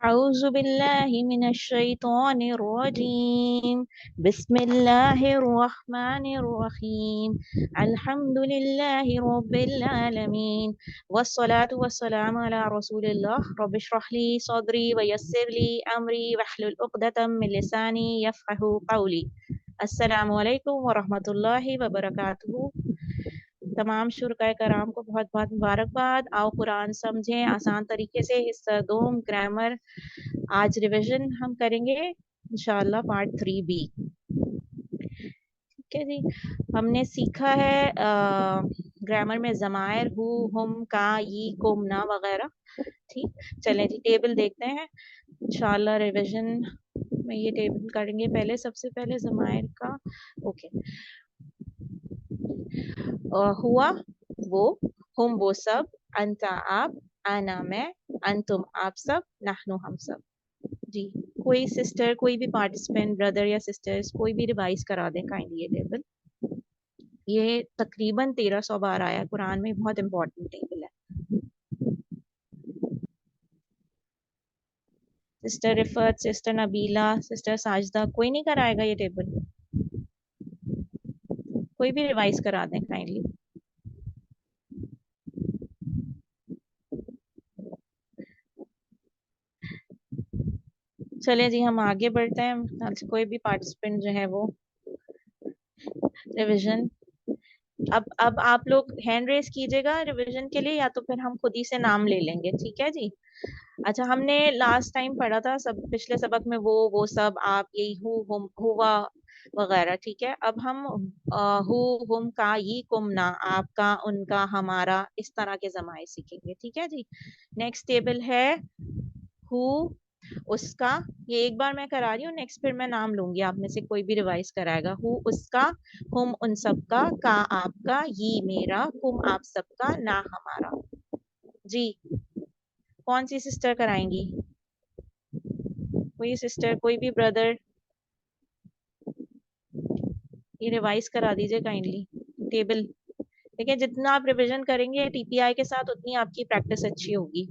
औज़ु बिल्लाहि मिनश शैतानिर रजीम। बिस्मिल्लाहिर रहमानिर रहीम। अल्हम्दुलिल्लाहि रब्बिल आलमीन। वस्सलातु वस्सलामु अला रसूलिल्लाह। रब्बिश्रह ली सदरी व यस्सिर ली अमरी वहलुल उक़दतम मिन लिसानी यफ़क़हू क़ौली। अस्सलामु अलैकुम व रहमतुल्लाहि व बरकातुहू। तमाम शुरकाए कराम को बहुत बहुत मुबारकबाद। आओ कुरान समझें आसान तरीके से, हिस्सा दोम ग्रामर। आज रिवीजन हम करेंगे इंशाल्लाह पार्ट 3B। ठीक है जी। हमने सीखा है ग्रामर में ज़मायर हु, हुम, का, यी, कुम, ना वगैरह। ठीक, चलें जी टेबल देखते हैं इंशाल्लाह। रिवीजन में ये टेबल करेंगे। पहले सबसे पहले ज़मायर का। ओके। हुआ वो, हुम वो सब, अंता आप, आना मैं, अंतुम आप सब, नहनु हम सब। जी, कोई सिस्टर, कोई भी पार्टिसिपेंट, ब्रदर या सिस्टर्स, कोई भी रिवाइज करा दें काइंडली ये टेबल। ये तकरीबन 1300 बार आया कुरान में, बहुत इंपॉर्टेंट टेबल है। Sister Rifat, sister Nabila, sister Sajda, कोई नहीं कराएगा ये टेबल? कोई भी रिवाइज करा दें काइंडली। चले जी हम आगे बढ़ते हैं। आज कोई भी पार्टिसिपेंट जो है वो रिवीजन। अब आप लोग हैंड रेस कीजिएगा रिवीजन के लिए, या तो फिर हम खुद ही से नाम ले लेंगे। ठीक है जी। अच्छा, हमने लास्ट टाइम पढ़ा था सब पिछले सबक में वो सब, आप, यही, हु, हुम, हुआ वगैरह। ठीक है, अब हम हु, हुम, का, यी, कुम, ना, आपका, उनका, हमारा, इस तरह के जमाए सीखेंगे। ठीक है जी। नेक्स्ट टेबल है हु, उसका। ये एक बार मैं करा रही हूँ, नेक्स्ट फिर मैं नाम लूंगी, आप में से कोई भी रिवाइज कराएगा। हु उसका, हुम उन सबका, का आपका, यी मेरा, कुम आप सबका, ना हमारा। जी, कौन सी सिस्टर कराएंगी? कोई सिस्टर, कोई भी ब्रदर, ये रिवाइज करा दीजिए काइंडली टेबल। देखिए, जितना आप रिवीजन करेंगे टीपीआई के साथ, उतनी आपकी प्रैक्टिस अच्छी होगी।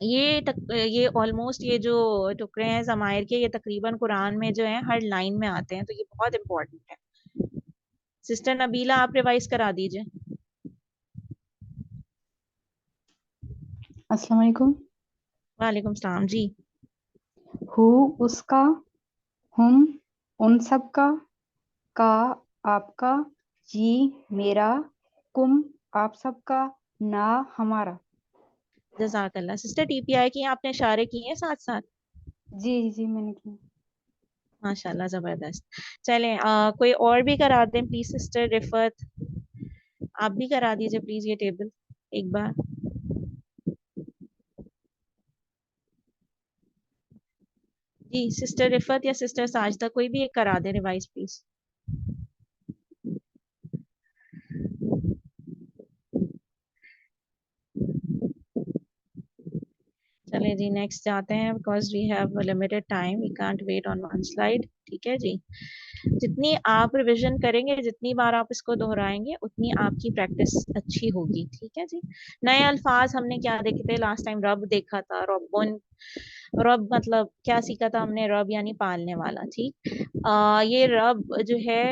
ये ऑलमोस्ट, ये जो टुकड़े हैं जमायर के, ये तकरीबन कुरान में जो है हर लाइन में आते हैं, तो ये बहुत इंपॉर्टेंट है। सिस्टर नबीला, आप रिवाइज करा दीजिए। अस्सलाम वालेकुम। वालेकुम सलाम जी। हु उसका, हुम उन सब का आपका, जी मेरा, कुम आप सबका, ना हमारा। जज़ाकल्लाह। सिस्टर टीपीआई की आपने इशारे किए हैं साथ साथ। जी जी मैंने की। माशाल्लाह, जबरदस्त। चलें, कोई और भी करा दें प्लीज। सिस्टर रिफत, आप भी करा दीजिए प्लीज ये टेबल एक बार। जी, सिस्टर रिफत या सिस्टर साजदा, कोई भी एक करा दे रिवाइज प्लीज। चलें जी, नेक्स्ट जाते हैं, because we have limited time, we can't wait on one slide. ठीक है जी। जितनी आप रिवीजन करेंगे, जितनी बार आप इसको दोहराएंगे, उतनी आपकी प्रैक्टिस अच्छी होगी। ठीक है जी। नए अल्फाज हमने क्या देखे थे लास्ट टाइम? रब देखा था, रब्बुन। रब मतलब क्या सीखा था हमने? रब यानी पालने वाला। ठीक। ये रब जो है,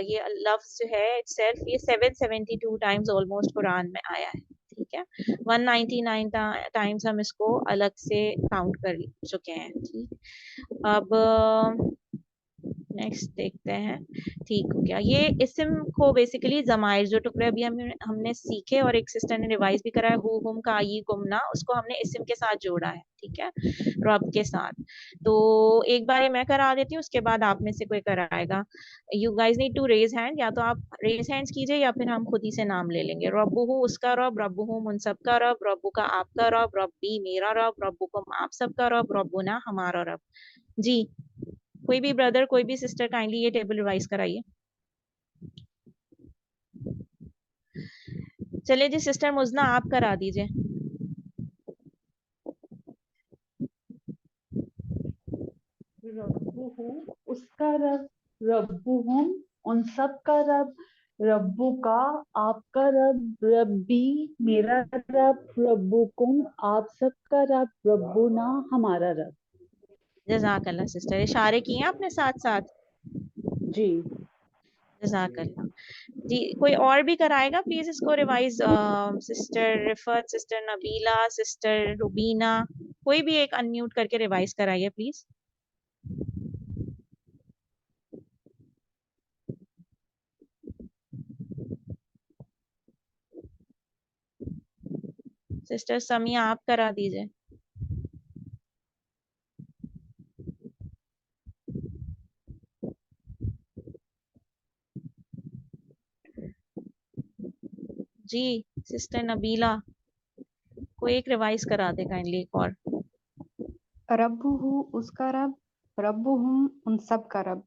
ये लफ्ज जो है इटसेल्फ, ये 772 टाइम्स ऑलमोस्ट कुरान में आया है। ठीक है, 199 टाइम्स हम इसको अलग से काउंट कर चुके हैं। ठीक। अब नेक्स्ट देखते हैं। ठीक हो गया। ये इस्म को बेसिकली जमायर, जो टुकड़े अभी हमने सीखे और एक सिस्टर ने रिवाइज भी करा है, हु, हुम, का, यी, गुमना, उसको हमने इस्म के साथ जोड़ा है। ठीक है, रब के साथ। तो एक बार ये मैं करा देती हूँ, उसके बाद आप में से कोई कराएगा। You guys need to raise hand, या तो आप रेज हैंड्स कीजिए, या फिर हम खुद ही से नाम ले लेंगे। रब्बुहु उसका रब, रब्बुहु उन सबका रब, रब्बु का आपका रब, रब्बी मेरा रब, रब्बुकुम आप सबका रब, रब्बुना हमारा रब। जी, कोई भी ब्रदर, कोई भी सिस्टर काइंडली ये टेबल रिवाइज कराइए। चलिए जी, सिस्टर मुजना आप करा दीजिए। रब्बुहु उसका रब, रब्बुहुम उन सब का रब, रब्बू का आपका रब, रब्बी मेरा रब, रब्बुकुम आप सबका रब, रब्बुना हमारा रब। जज़ाकल्लाह सिस्टर, इशारे किए हैं आपने साथ साथ। जी। जज़ाकल्लाह। जी, कोई और भी कराएगा प्लीज इसको revise? Sister Rifat, sister Nabila, sister Rubina, कोई भी एक अनम्यूट करके रिवाइज कराइए प्लीज। सिस्टर समिया आप करा दीजिए। जी सिस्टर नबीला, कोई एक रिवाइज करा दे काइंडली, एक और। रब्बुहु उसका रब, रब्बुहुम उन सब का रब,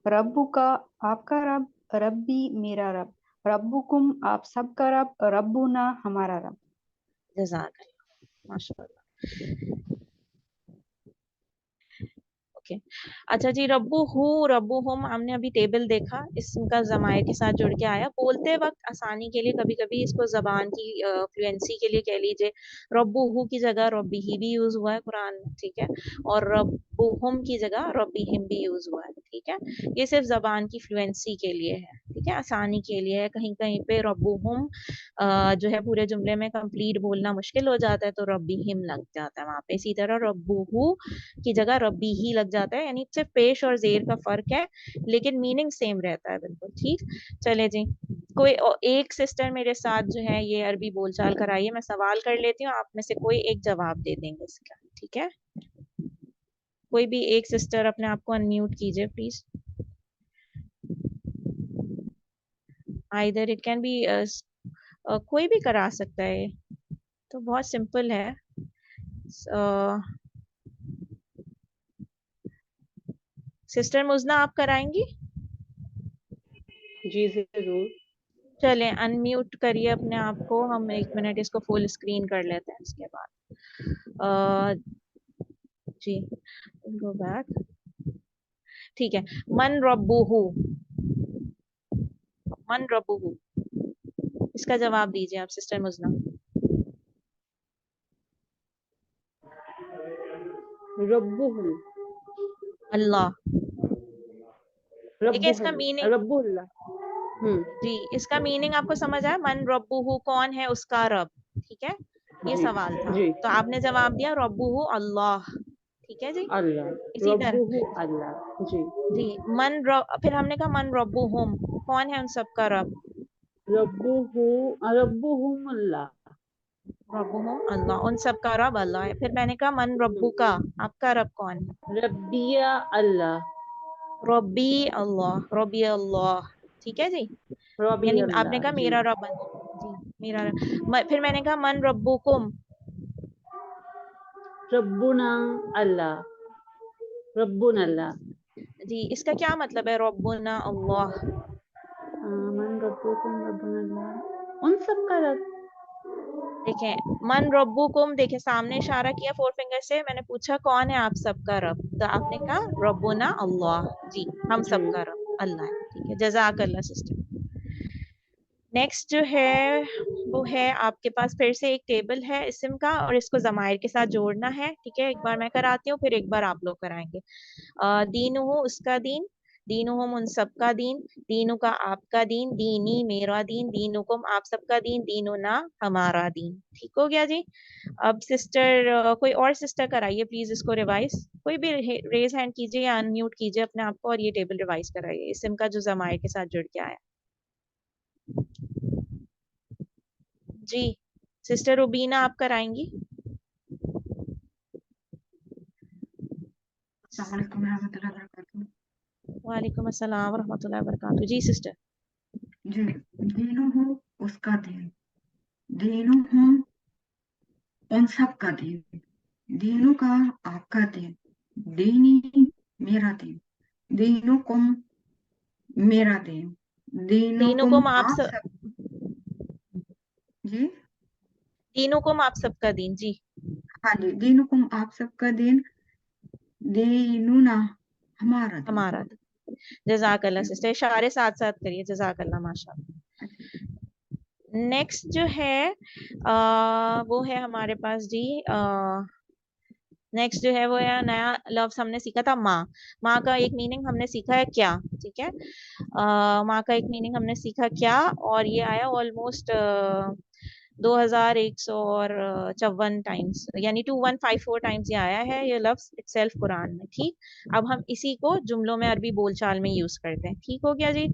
रब्बु का आपका रब, रब्बी मेरा रब, रब्बुकुम आप सब का रब, रब्बुना हमारा रब। जज़ाकल्लाह, माशाल्लाह। ओके। अच्छा जी, रब्बू हु रब्बू हुम हमने अभी टेबल देखा, इसका जमायर के साथ जुड़ के आया। बोलते वक्त आसानी के लिए कभी कभी इसको जबान की फ्लुएंसी के लिए कह लीजिए, रब्बू हु की जगह रब्बी ही भी यूज हुआ है कुरान में, ठीक है। और रब्बू हुम की जगह रब्बी हिम भी यूज हुआ है, ठीक है। ये सिर्फ जबान की फ्लुएंसी के लिए है, ठीक है, आसानी के लिए है। कहीं कहीं पे रब्बू हुम जो है पूरे जुमले में कंप्लीट बोलना मुश्किल हो जाता है, तो रब्बी हिम लग जाता है वहां पे। इसी तरह रब्बू हु की जगह रब्बी ही लग जाता है, यानी सिर्फ पेश और जेर का फर्क है, लेकिन मीनिंग सेम रहता है बिल्कुल, ठीक। चले जी, कोई एक सिस्टर मेरे साथ जो है ये अरबी बोलचाल कराइए। मैं सवाल कर लेती हूँ, आप में से कोई एक जवाब दे देंगे इसका, ठीक है। कोई भी एक सिस्टर अपने आप को अनम्यूट कीजिए please. Either it can be कोई भी करा सकता है, तो बहुत सिंपल है। सिस्टर मुजना आप कराएंगी? जी जरूर। चलें, अनम्यूट करिए अपने आप को, हम एक मिनट इसको फुल स्क्रीन कर लेते हैं इसके बाद। जी, गो बैक, ठीक है। मन रब्बुहु, मन रब्बुहु, इसका जवाब दीजिए आप सिस्टर मुजना। रब्बुहु, अल्लाह। देखिए इसका रब्बुहुल, मीनिंग, रब्बुल्लाह। जी इसका मीनिंग आपको समझ आया? मन रब्बुहु कौन है उसका रब, ठीक है, ये जी सवाल था। जी। तो आपने जवाब दिया रब्बुहु अल्लाह, ठीक है जी। अल्लाह, इसी रब्बुहु तरह अल्लाह। जी। जी, फिर हमने कहा मन रब्बुहुम, कौन है उन सबका रब? रब्बुहु, रब्बुहुम अल्लाह। रब्बुहुम अल्लाह, उन सब का रब अल्लाह है। फिर मैंने कहा मन रब्बु का, आपका रब कौन है? रब्बिया अल्लाह। रब्बी अल्लाह, रब्बी अल्लाह, ठीक है जी। रबी यानी आपने अल्लाह। कहा जी। मेरा रब अल्लाह, जी मेरा रब। फिर मैंने कहा मन रब्बुकुम, रब्बुना अल्लाह, रब्बुन जी अल्लाह। जी, इसका क्या मतलब है रब्बुना अल्लाह? मन रब्बुकुम रब्बुन अल्लाह, उन सब का रब। देखें, मन रब्बुकुम, देखें सामने इशारा किया फोर फिंगर से, मैंने पूछा कौन है आप सबका रब, तो आपने कहा रब्बुना अल्लाह, जी हम जी। सबका रब अल्लाह है, ठीक है। जज़ाकल्लाह सिस्टर। नेक्स्ट जो है वो है आपके पास फिर से एक टेबल है इस्म का, और इसको जमायर के साथ जोड़ना है, ठीक है। एक बार मैं कराती हूँ, फिर एक बार आप लोग कराएंगे। दीनुहु उसका दीन, दीनुहुम उन सबका दीन, दीनु का आपका दीन, दीनी मेरा दीन, दीनुकुम आप सबका दीन, दीनुना हमारा दीन, ठीक हो गया जी। अब सिस्टर कोई और सिस्टर कराइए प्लीज इसको रिवाइज, कोई भी रेज हैंड कीजिए या अनम्यूट कीजिए अपने आप को, और ये टेबल रिवाइज कराइए इस्म का जो जमायर के साथ जुड़ के आया। जी सिस्टर रुबीना आप कराएंगी? अस्सलामुअलैकुम रहमतुल्लाहि व बरकातुहू। वालेकुम अस्सलाम वरहमतुल्लाहि वबरकातुहू। जी सिस्टर। जी, दीनू हो उसका दीन, दीनू हो उन सब का दीन, दीनों का आपका दीन, दीनी मेरा दीन, दीनों कुम मेरा दीन, दीनों कुम दीनुकुम आप आप सब, सब। जी दीनुकुम आप सबका दीन, जी हाँ जी, दीनों कुम आप सबका दीन, दीनुना हमारा दीन। हमारा दीन। जज़ाकल्लाह सिस्टर, इशारे साथ साथ करिए, जज़ाकल्लाह माशाल्लाह। नेक्स्ट जो है वो है हमारे पास जी। नेक्स्ट जो है वो है नया लफ्ज हमने सीखा था माँ। माँ का एक मीनिंग हमने सीखा है क्या, ठीक है। माँ का एक मीनिंग हमने सीखा क्या, और ये आया ऑलमोस्ट 2154 टाइम्स, यानी 2154 टाइम्स ये आया है ये लफ्ज इटसेल्फ कुरान में, ठीक। अब हम इसी को जुमलों में अरबी बोलचाल में यूज करते हैं, ठीक हो गया जी।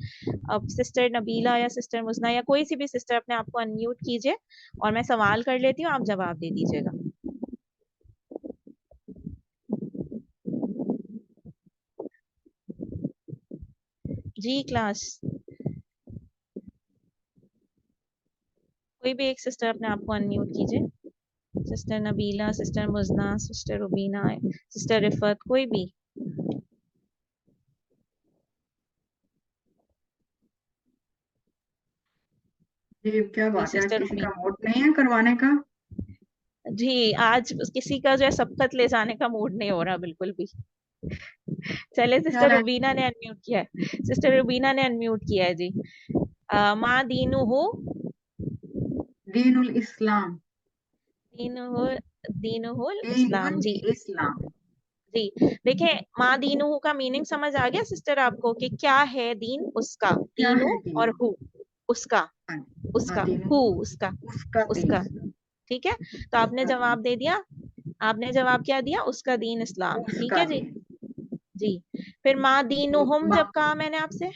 अब सिस्टर नबीला या सिस्टर मुस्ना या कोई सी भी सिस्टर अपने आप को अनम्यूट कीजिए और मैं सवाल कर लेती हूँ, आप जवाब दे दीजिएगा। जी क्लास, कोई भी एक सिस्टर अपने आप को अनम्यूट कीजिए। Sister Nabila, sister Mujna, sister Rubina, sister Rifat, कोई भी। ये क्या जी बात है, आज सिस्टर किसी का रुबीना। मूड नहीं है करवाने का? जी आज किसी का जो है सबकत ले जाने का मूड नहीं हो रहा बिल्कुल भी। चले सिस्टर चल रुबीना ने अनम्यूट किया है, सिस्टर रुबीना ने अनम्यूट किया है जी। मा दीनु हो, दीनुल इस्लाम। दीनु हो, दीनु हो दीनुल इस्लाम जी। इस्लाम। जी देखें, माँ दीनू का मीनिंग समझ आ गया सिस्टर आपको कि क्या है दीन उसका, क्या दीनू है और दीन? हु उसका, हाँ, हाँ, उसका हु दीनुल उसका, उसका दीन। उसका, ठीक है। तो आपने उसका दीन। जवाब दे दिया, आपने जवाब क्या दिया, उसका दीन इस्लाम, ठीक उसका है जी। दीन। जी फिर माँ तो दीनुहुम जब कहा मैंने आपसे,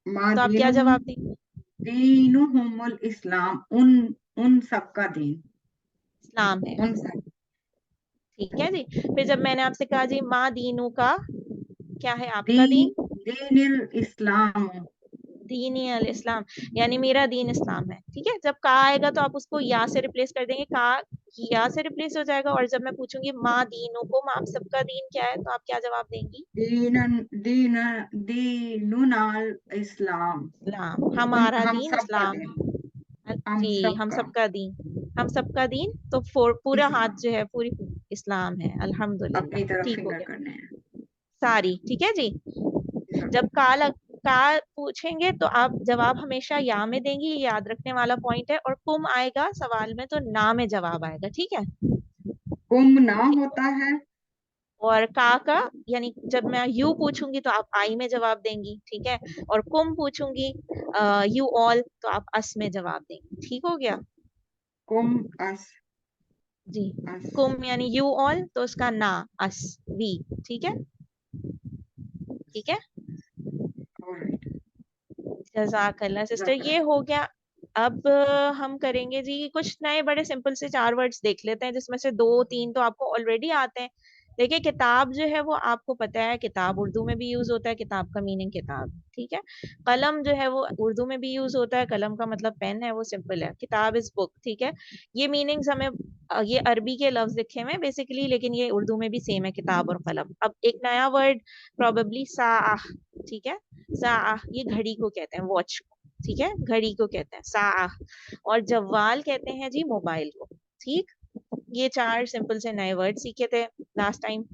माँ तो आप क्या दीनुहुम, जवाब देंगे? दीनुहुमुल इस्लाम, उन सबका दीन। इस्लाम है, उन सब। ठीक है जी। फिर जब मैंने आपसे कहा जी माँ दीनू का, क्या है दी आपका दीन? दीनिल इस्लाम। दीन ही अल इस्लाम, यानी मेरा दीन इस्लाम है, ठीक है। जब का आएगा तो आप उसको या से रिप्लेस कर देंगे, का या से रिप्लेस हो जाएगा। और जब मैं पूछूंगी माँ दीनों को, आप सबका दीन क्या है, तो आप क्या जवाब देंगी? दीनन दीन दीनुनाल इस्लाम। इस्लाम, उन हमारा हम दीन सबका इस्लाम दीन। है। हम जी हम सबका सबका दीन, हम सबका दीन तो पूरा हाथ इस्लाम। जो है पूरी इस्लाम है, अपनी अल्हम्दुलिल्लाह, तरफ ठीक हो फिंगर गया। करने हैं। सारी ठीक है जी। सब। जब का पूछेंगे तो आप जवाब हमेशा या में देंगी, ये याद रखने वाला पॉइंट है। और कुम आएगा सवाल में तो ना में जवाब आएगा, ठीक है। कुंभ ना होता है। और का यानी जब मैं यू पूछूंगी तो आप आई में जवाब देंगी, ठीक है। और कुम पूछूंगी यू ऑल तो आप अस में जवाब देंगी, ठीक हो गया कुम अस। जी। अस। कुम यानी यू ऑल तो उसका ना अस वी, ठीक है, ठीक है। ऑलराइट। जज़ाकल्लाह सिस्टर, ये हो गया। अब हम करेंगे जी कुछ नए बड़े सिंपल से 4 वर्ड्स देख लेते हैं, जिसमें से 2 3 तो आपको ऑलरेडी आते हैं। देखिए किताब जो है वो आपको पता है, किताब उर्दू में भी यूज होता है, किताब का मीनिंग किताब, ठीक है। कलम जो है वो उर्दू में भी यूज होता है, कलम का मतलब पेन है, वो सिंपल है। किताब इज बुक, ठीक है। ये मीनिंग्स हमें ये अरबी के लफ्ज लिखे हुए हैं बेसिकली, लेकिन ये उर्दू में भी सेम है, किताब और कलम। अब एक नया वर्ड प्रोबेबली साह, ठीक है। साह ये घड़ी को कहते हैं, वॉच को, ठीक है, घड़ी को कहते हैं साह। और जवाल कहते हैं जी मोबाइल को, ठीक। ये 4 सिंपल से नए वर्ड सीखे थे लास्ट टाइम।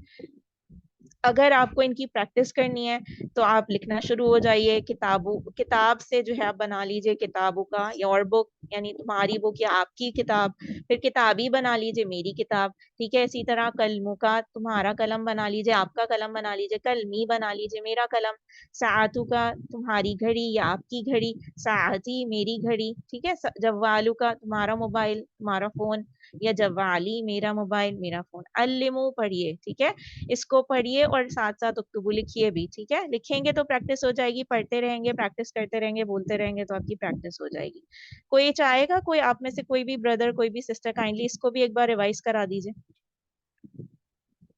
अगर आपको इनकी प्रैक्टिस करनी है तो आप लिखना शुरू हो जाइए। किताबों किताब से जो है आप बना लीजिए किताबों का, योर बुक यानी तुम्हारी बुक या आपकी किताब। फिर किताबी बना लीजिए, मेरी किताब, ठीक है। इसी तरह कलमों का तुम्हारा कलम बना लीजिए, आपका कलम बना लीजिए, कलमी बना लीजिए, मेरा कलम। सातु का तुम्हारी घड़ी या आपकी घड़ी, साती मेरी घड़ी, ठीक है। जवालू का तुम्हारा मोबाइल, तुम्हारा फोन, या जवाली मेरा मोबाइल, मेरा फोन। अल्लिमू पढ़िए, ठीक है, इसको पढ़िए और साथ साथ उक्तबू लिखिए भी, ठीक है। लिखेंगे तो प्रैक्टिस हो जाएगी, पढ़ते रहेंगे, प्रैक्टिस करते रहेंगे, बोलते रहेंगे तो आपकी प्रैक्टिस हो जाएगी। कोई चाहेगा, कोई आप में से कोई भी ब्रदर, कोई भी सिस्टर, काइंडली इसको भी एक बार रिवाइज करा दीजिए,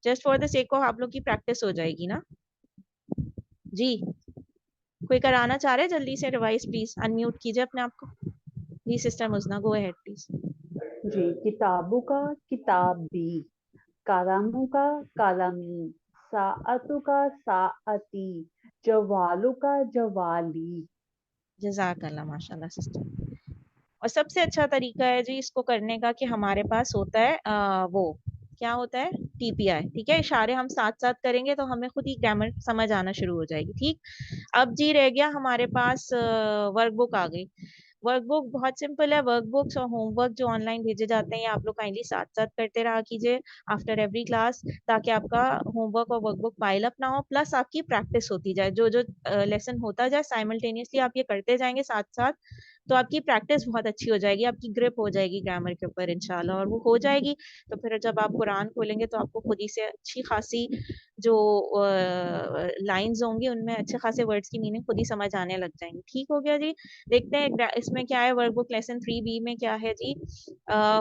just for the sake of आप लोग की प्रैक्टिस हो जाएगी ना जी। कोई कराना चाह रहे जल्दी से रिवाइज, प्लीज अनम्यूट कीजिए अपने आप को। जी सिस्टर मुजना, गो अहेड प्लीज। जी, किताबों का किताबी, कलामों का कलामी, साअतों का साअती, जवालों का जवाली। जजाकल्ला, माशाल्लाह सिस्टर। और सबसे अच्छा तरीका है जी इसको करने का कि हमारे पास होता है वो क्या होता है, टीपीआई, ठीक है। इशारे हम साथ साथ करेंगे तो हमें खुद ही ग्रामर समझ आना शुरू हो जाएगी, ठीक। अब जी रह गया हमारे पास वर्कबुक आ गई। वर्कबुक बहुत सिंपल है। वर्कबुक्स और होमवर्क जो ऑनलाइन भेजे जाते हैं ये आप लोग काइंडली साथ साथ करते रहा कीजिए आफ्टर एवरी क्लास, ताकि आपका होमवर्क और वर्कबुक पाइल अप ना हो, प्लस आपकी प्रैक्टिस होती जाए। जो जो लेसन होता जाए साइमल्टेनियसली आप ये करते जाएंगे साथ साथ, तो आपकी प्रैक्टिस बहुत अच्छी हो जाएगी, आपकी ग्रिप हो जाएगी ग्रामर के ऊपर इंशाल्लाह। और वो हो जाएगी तो फिर जब आप कुरान खोलेंगे तो आपको खुद ही से अच्छी खासी जो लाइंस होंगी उनमें अच्छे खासे वर्ड्स की मीनिंग खुद ही समझ आने लग जाएंगी। ठीक हो गया जी। देखते हैं इसमें क्या है, वर्कबुक लेसन 3B में क्या है जी।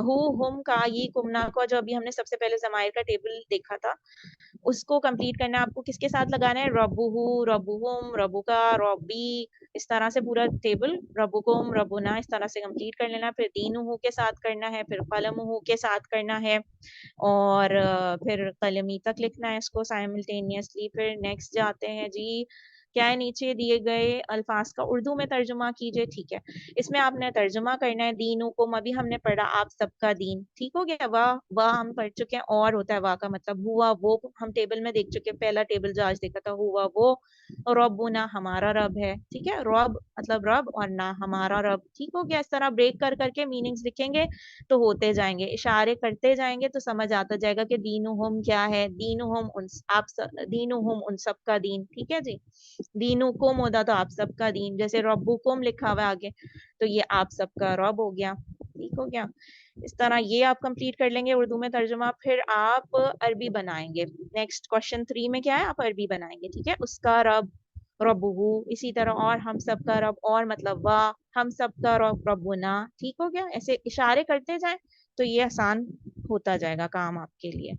हु हुम का ये कुमना को, जो अभी हमने सबसे पहले जमायर का टेबल देखा था, उसको कंप्लीट करना है आपको। किसके साथ लगाना है, रब्बुहु, रब्बुहुम, रब्बुका, रब्बी, इस तरह से पूरा टेबल, रब्बुकुम, रब्बुना, इस तरह से कंप्लीट कर लेना। फिर दीनुहु के साथ करना है, फिर कलमुहु के साथ करना है, और फिर कलमी तक लिखना है इसको साइमल्टेनियसली। फिर नेक्स्ट जाते हैं जी, क्या है, नीचे दिए गए अल्फाज का उर्दू में तर्जुमा कीजिए। ठीक है, इसमें आपने तर्जुमा करना है। दीनुकुम अभी हमने पढ़ा आप सबका दीन, ठीक हो गया। वाह हम पढ़ चुके हैं, और होता है वाह का मतलब हुआ वो, हम टेबल में देख चुके हैं, पहला टेबल जो आज देखा था हुआ वो। और रब्बुना हमारा रब है, ठीक है, रब मतलब रब, और ना हमारा रब। ठीक हो गया। इस तरह ब्रेक कर करके मीनिंग्स लिखेंगे तो होते जाएंगे, इशारे करते जाएंगे तो समझ आता जाएगा कि दीनुहुम क्या है। दीनुहुम उन दीनुहुम उन सब का दीन, ठीक है जी। दीनुकुम होता तो आप सबका दीन, जैसे रब्बुकुम लिखा हुआ आगे तो ये आप सबका रब हो गया। ठीक हो गया। इस तरह ये आप कंप्लीट कर लेंगे उर्दू में तर्जुमा। फिर आप अरबी बनाएंगे। नेक्स्ट क्वेश्चन 3 में क्या है, आप अरबी बनाएंगे। ठीक है, उसका रब रब्बुहु, इसी तरह, और हम सबका रब, और मतलब वाह, हम सबका रब रब्बुना। ठीक हो गया। ऐसे इशारे करते जाएं तो ये आसान होता जाएगा काम आपके लिए।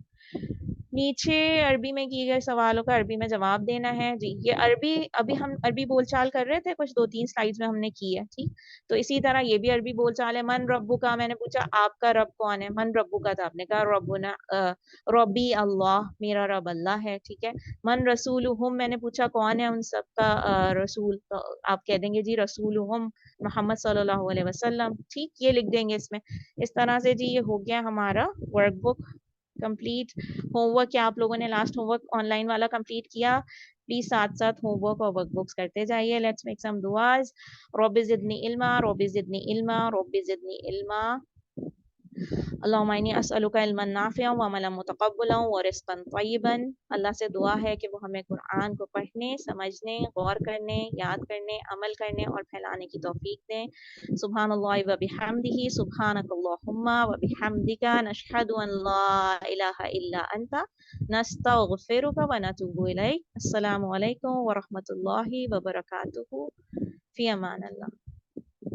नीचे अरबी में किए गए सवालों का अरबी में जवाब देना है जी। ये अरबी, अभी हम अरबी बोलचाल कर रहे थे, कुछ 2-3 स्लाइड्स में हमने की है। ठीक, तो इसी तरह ये भी अरबी बोलचाल है। मन रब्बु का, मैंने पूछा आपका रब कौन है, मन रब्बु का था, आपने कहा रब्बुना, रब्बी अल्लाह, मेरा रब अल्लाह है। ठीक है। मन रसूलुहुम, मैंने पूछा कौन है उन सबका रसूल, तो आप कह देंगे जी रसूलुहुम मोहम्मद सल्लल्लाहु अलैहि वसल्लम। ठीक, ये लिख देंगे इसमें। इस तरह से जी ये हो गया हमारा वर्कबुक कंप्लीट। होमवर्क क्या आप लोगों ने लास्ट होमवर्क ऑनलाइन वाला कंप्लीट किया? प्लीज साथ साथ होमवर्क और वर्कबुक्स करते जाइए। लेट्स मेक सम दुआज। रब्बि ज़िदनी इल्मा, रब्बि ज़िदनी इल्मा, रब्बि ज़िदनी इल्मा। अल्लाहुम्मा इन्नी अस्अलुका इल्मन नाफ़िअन व अमलन मुतक़ब्बलन व रिज़्क़न तय्यिबन। अल्लाह से दुआ है कि वो हमें कुरान को पढ़ने, समझने, गौर करने, याद करने, अमल करने और फैलाने की तौफीक दें। सुब्हानल्लाहि व बिहम्दिही, सुब्हानकल्लाहुम्मा व बिहम्दिका, नशहदु अन ला इलाहा इल्ला अंता, नस्तगफिरुका व नतूबु इलैक। अस्सलामु अलैकुम व रहमतुल्लाहि व बरकातुहू। फ़ी अमान अल्लाह।